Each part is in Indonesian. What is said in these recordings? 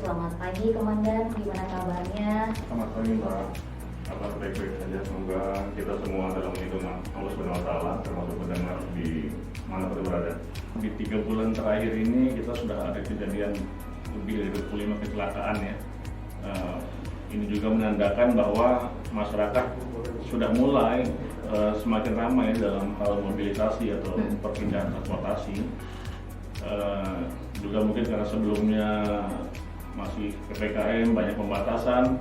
Selamat pagi Komandan, gimana kabarnya? Selamat pagi Mbak, kabar baik-baik saja. Semoga kita semua dalam lindungan Allah Subhanahu Wa Taala, termasuk pendengar di mana pun berada. Di 3 bulan terakhir ini kita sudah ada kejadian lebih dari 25 kecelakaan ya. Ini juga menandakan bahwa masyarakat sudah mulai semakin ramai dalam hal mobilisasi atau perpindahan transportasi. Juga mungkin karena sebelumnya masih PPKM, banyak pembatasan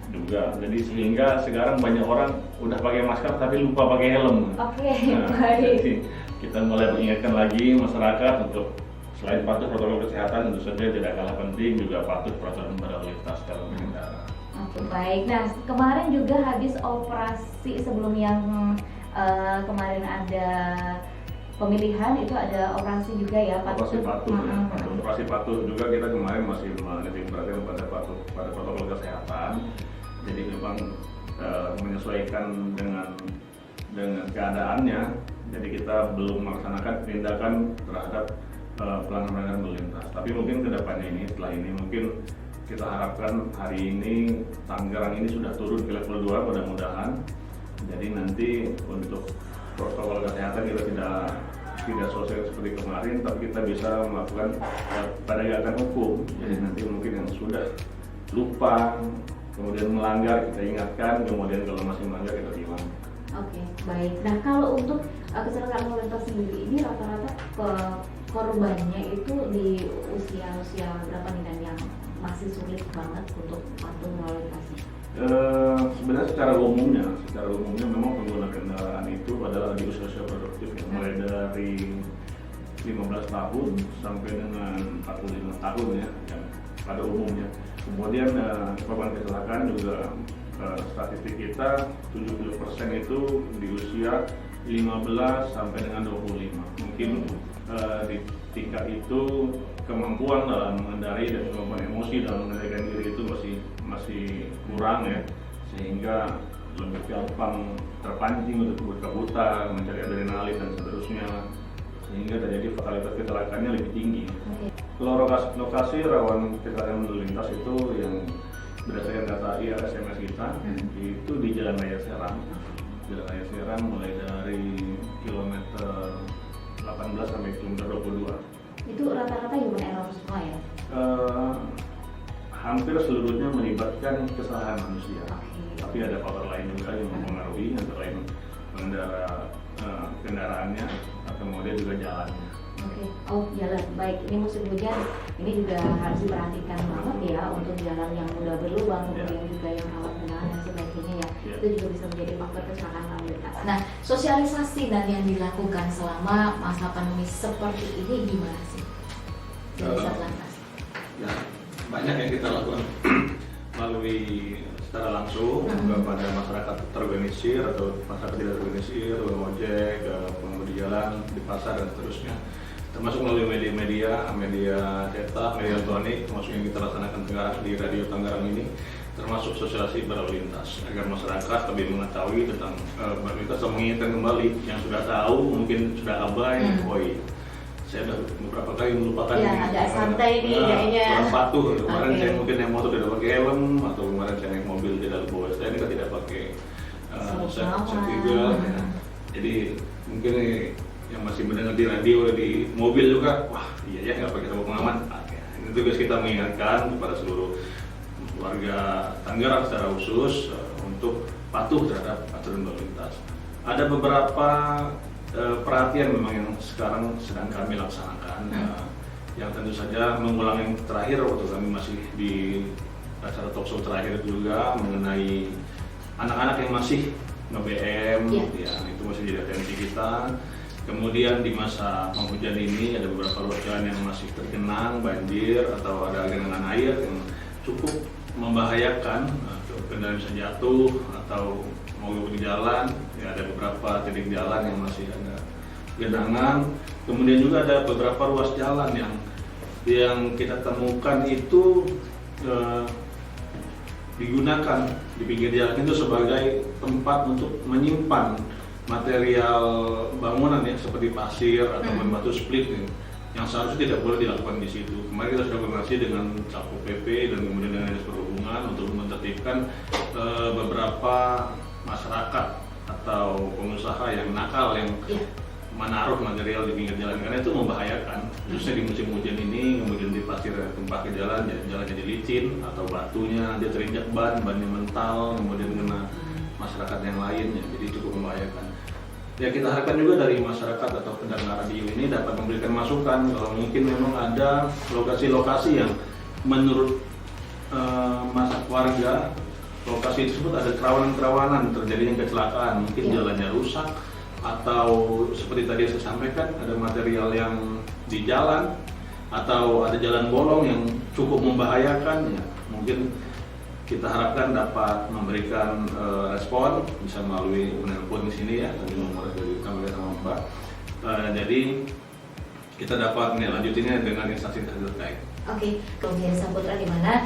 juga, jadi sehingga sekarang banyak orang udah pakai masker tapi lupa pakai helm. Oke, Nah, baik. jadi kita mulai mengingatkan lagi masyarakat untuk selain patuh protokol kesehatan, tentu saja tidak kalah penting juga patuh peraturan berlalu lintas dalam berkendara. Oke, baik. Nah, kemarin juga habis operasi sebelum yang kemarin ada pemilihan itu ada operasi juga ya, Operasi patuh, ya. Mm-mm. Operasi patuh juga kita kemarin masih menitik perhatian pada patuh pada protokol kesehatan. Jadi memang menyesuaikan dengan keadaannya. Jadi kita belum melaksanakan tindakan terhadap pelanggaran berlalu lintas. Tapi mungkin kedepannya ini, setelah ini mungkin kita harapkan hari ini Tangerang ini sudah turun ke level 2 mudah-mudahan. Jadi nanti untuk protokol kesehatan kita tidak sosial seperti kemarin, tapi kita bisa melakukan penegakan hukum. Jadi nanti mungkin yang sudah lupa kemudian melanggar kita ingatkan, kemudian kalau masih melanggar kita tilang. Oke, baik. Nah, kalau untuk kecelakaan lalu lintas sendiri ini rata-rata korbannya itu di usia berapa nih, dan yang masih sulit banget untuk patuh lalu lintasnya? Sebenarnya secara umumnya memang pengguna kendaraan itu adalah di usia produktif ya, mulai dari 15 tahun sampai dengan 45 tahun ya, yang pada umumnya. Kemudian korban kecelakaan juga statistik kita 70% itu di usia 15 sampai dengan 25. Mungkin di tingkat itu kemampuan dalam mengendarai dan kemampuan emosi dalam mengendalikan diri itu masih kurang ya, sehingga lebih gampang terpancing untuk kebut-kebutan, mencari adrenalin dan seterusnya, sehingga terjadi fatalitas kecelakaannya lebih tinggi. Kalau lokasi rawan kecelakaan lalu lintas itu yang berdasarkan data IRSMS kita itu di Jalan Raya Serang. Jalan Raya Serang mulai dari kilometer 18 sampai kilometer 22. Itu rata-rata human error semua ya? Hampir seluruhnya melibatkan kesalahan manusia. Oke. Tapi ada faktor lain juga yang mempengaruhi, antara lain pengendara kendaraannya, atau kemudian juga jalannya. Oke. Oh, jalan. Baik, ini musim hujan, ini juga harus diperhatikan banget ya untuk jalan yang mudah berlubang, kemudian juga yang rawan genangan dan sebagainya ya. Itu juga bisa menjadi faktor kecelakaan lalu lintas. Nah, sosialisasi dan yang dilakukan selama masa pandemi seperti ini gimana sih dari Satlantas? Ya, banyak yang kita lakukan melalui secara langsung kepada masyarakat terorganisir atau masyarakat tidak terorganisir, ojek, pengemudi jalan di pasar dan seterusnya, termasuk melalui media cetak, media elektronik, termasuk yang kita laksanakan sekarang di Radio Tangerang ini, termasuk sosialisasi berlalu lintas agar masyarakat lebih mengetahui tentang berlalu lintas dan mengingatkan kembali yang sudah tahu mungkin sudah abai. Saya sudah beberapa kali melupakan Ya, agak santai nih kayaknya. kurang patuh. Kemarin Oke. saya mungkin naik motor tidak pakai helm, atau kemarin saya naik mobil tidak bawa STNK, kan tidak pakai safety belt. Ya. Jadi mungkin yang masih mendengar di radio, di mobil juga, wah iya ya nggak pakai sabuk pengaman. Ini tugas kita mengingatkan kepada seluruh warga Tangerang secara khusus untuk patuh terhadap aturan lalu lintas. Ada beberapa perhatian memang yang sekarang sedang kami laksanakan, yang tentu saja mengulang yang terakhir waktu kami masih di acara talkshow terakhir juga mengenai anak-anak yang masih nge-BM, ya itu masih jadi atensi kita. Kemudian di masa penghujan ini ada beberapa ruas jalan yang masih tergenang banjir atau ada genangan air yang cukup membahayakan, kendaraan bisa jatuh atau mogok di jalan. Ya, ada beberapa titik jalan yang masih ada genangan. Kemudian juga ada beberapa ruas jalan yang kita temukan itu digunakan di pinggir jalan itu sebagai tempat untuk menyimpan material bangunan ya, seperti pasir atau batu split yang seharusnya tidak boleh dilakukan di situ. Kemarin kita sudah koordinasi dengan Satpol PP dan kemudian dengan Dinas Perhubungan untuk menertibkan beberapa masyarakat atau pengusaha yang nakal yang menaruh material di pinggir jalan, karena itu membahayakan, khususnya di musim hujan ini. Kemudian di pasir tumpah ke jalan, jalan jadi licin atau batunya dia terinjak bannya mental, kemudian kena masyarakat yang lainnya, jadi cukup membahayakan. Ya, kita harapkan juga dari masyarakat atau pendengar radio ini dapat memberikan masukan kalau mungkin memang ada lokasi-lokasi yang menurut warga, lokasi tersebut ada kerawanan-kerawanan terjadinya kecelakaan, mungkin jalannya rusak atau seperti tadi saya sampaikan ada material yang di jalan atau ada jalan bolong yang cukup membahayakan, ya mungkin kita harapkan dapat memberikan respon, bisa melalui menelpon di sini ya, tadi nomor dari kami sama Mbak. Jadi kita dapat lanjutinnya dengan instansi terkait. Oke, kemudian Saputra di mana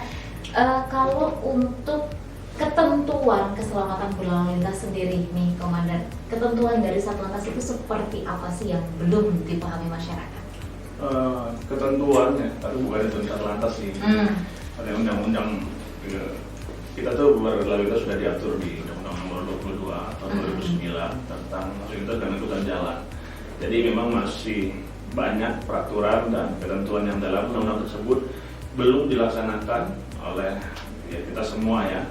kalau untuk ketentuan keselamatan berlalu lintas sendiri nih Komandan, ketentuan dari Satlantas itu seperti apa sih yang belum dipahami masyarakat? Ketentuannya, tapi bukan itu Satlantas sih. Ada undang-undang. Kita tuh berlalu lintas sudah diatur di Undang-Undang Nomor 22 tahun 2009 tentang lalu lintas dan angkutan jalan. Jadi memang masih banyak peraturan dan ketentuan yang dalam undang-undang tersebut belum dilaksanakan oleh kita semua ya.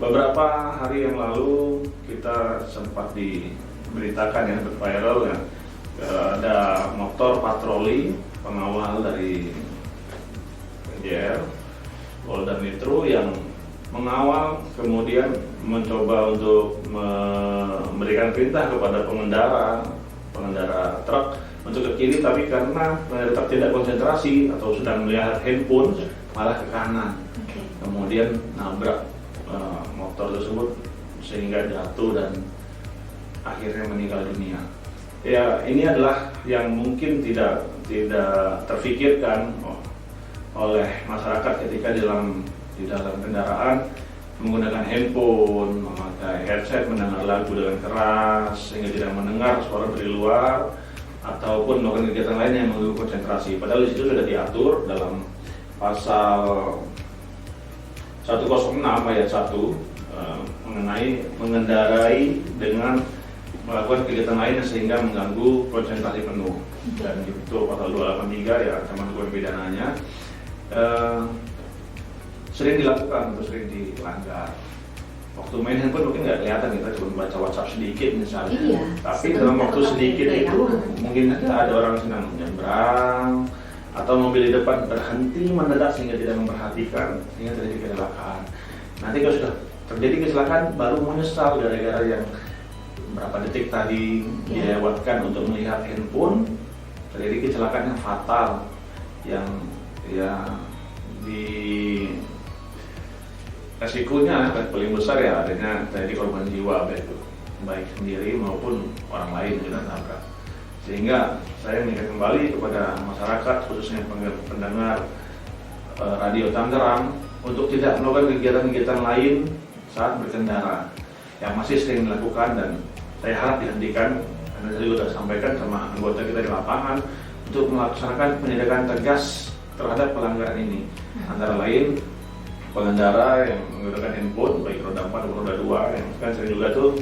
Beberapa hari yang lalu kita sempat diberitakan ya, viral ya, ada motor patroli pengawal dari PJR Polda Metro yang mengawal, kemudian mencoba untuk memberikan perintah kepada pengendara truk untuk ke kiri, tapi karena tetap tidak konsentrasi atau sedang melihat handphone malah ke kanan, kemudian nabrak motor tersebut sehingga jatuh dan akhirnya meninggal dunia. Ya, ini adalah yang mungkin tidak terfikirkan oleh masyarakat ketika di dalam kendaraan menggunakan handphone, memakai headset, mendengar lagu dengan keras sehingga tidak mendengar suara dari luar ataupun melakukan kegiatan lain yang mengganggu konsentrasi. Padahal di situ sudah diatur dalam pasal 106 ayat 1 mengenai mengendarai dengan melakukan kegiatan lain sehingga mengganggu konsentrasi penuh, dan itu pasal 283 ya ancaman hukuman pidananya. Sering dilakukan atau sering dilanggar. Waktu main handphone mungkin nggak kelihatan, kita cuma baca WhatsApp sedikit misalnya. Iya, tapi dalam waktu sedikit itu mungkin ada orang sedang menyeberang atau mobil di depan berhenti mendadak sehingga tidak memperhatikan sehingga terjadi kecelakaan. Nanti kalau sudah terjadi kecelakaan baru menyesal gara-gara yang berapa detik tadi dilewatkan untuk melihat handphone, terjadi kecelakaan yang fatal yang di resikonya paling besar ya adanya terjadi korban jiwa baik sendiri maupun orang lain yang nabrak. Sehingga saya mengingat kembali kepada masyarakat khususnya pendengar radio Tangerang untuk tidak melakukan kegiatan-kegiatan lain saat berkendara yang masih sering dilakukan, dan saya harap dihentikan karena saya sudah sampaikan sama anggota kita di lapangan untuk melaksanakan penindakan tegas terhadap pelanggaran ini, antara lain pengendara yang menggunakan handphone baik roda 4 atau roda 2 yang kan sering juga tuh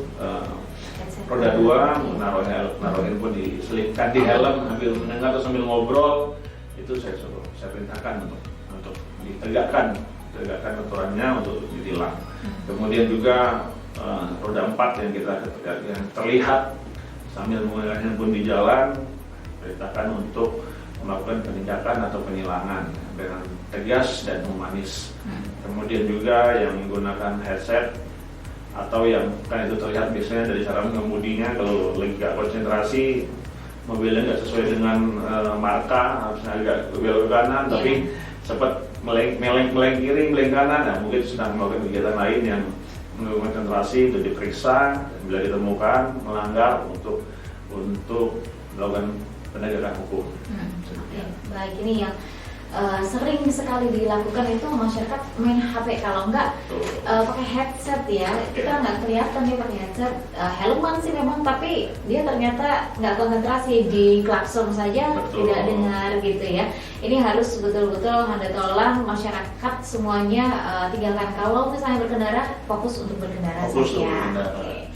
roda 2 menaruh handphone diselipkan di helm sambil mendengar atau sambil ngobrol, itu saya perintahkan untuk ditegakkan aturannya untuk ditilang. Kemudian juga roda 4 yang terlihat sambil menggunakan handphone di jalan, perintahkan untuk melakukan penindakan atau penilangan dengan tegas dan humanis. Kemudian juga yang menggunakan headset atau yang kan itu terlihat biasanya dari cara mengemudinya, kalau lagi gak konsentrasi mobilnya nggak sesuai dengan marka, harusnya agak belok kanan tapi sempat meleng kiri, meleng kanan, nah mungkin sedang melakukan kegiatan lain yang mengganggu konsentrasi, untuk diperiksa dan bila ditemukan melanggar untuk melakukan penegakan hukum. Baik, ini yang sering sekali dilakukan itu masyarakat main HP, kalau enggak pakai headset ya, kita nggak kelihatan dia pakai headset, helman sih memang, tapi dia ternyata nggak konsentrasi, di klakson saja tidak dengar gitu ya. Ini harus betul-betul ada tolong masyarakat semuanya tinggalkan, kalau misalnya berkendara fokus untuk berkendara saja. Oke.